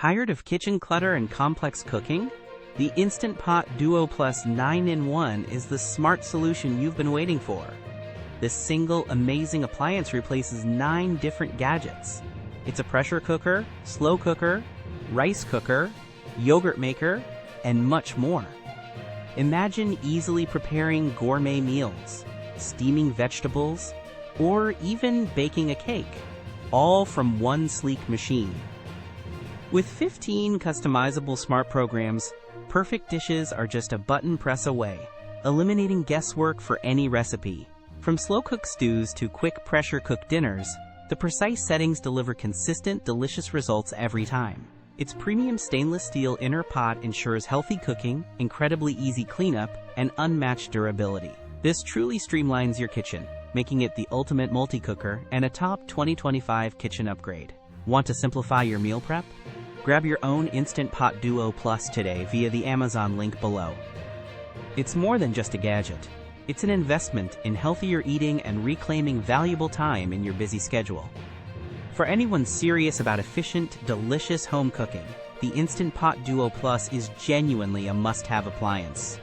Tired of kitchen clutter and complex cooking? The Instant Pot Duo Plus 9-in-1 is the smart solution you've been waiting for. This single, amazing appliance replaces 9 different gadgets. It's a pressure cooker, slow cooker, rice cooker, yogurt maker, and much more. Imagine easily preparing gourmet meals, steaming vegetables, or even baking a cake, all from one sleek machine. With 15 customizable smart programs, perfect dishes are just a button press away, eliminating guesswork for any recipe. From slow-cooked stews to quick pressure-cooked dinners, the precise settings deliver consistent, delicious results every time. Its premium stainless steel inner pot ensures healthy cooking, incredibly easy cleanup, and unmatched durability. This truly streamlines your kitchen, making it the ultimate multi-cooker and a top 2025 kitchen upgrade. Want to simplify your meal prep? Grab your own Instant Pot Duo Plus today via the Amazon link below. It's more than just a gadget. It's an investment in healthier eating and reclaiming valuable time in your busy schedule. For anyone serious about efficient, delicious home cooking, the Instant Pot Duo Plus is genuinely a must-have appliance.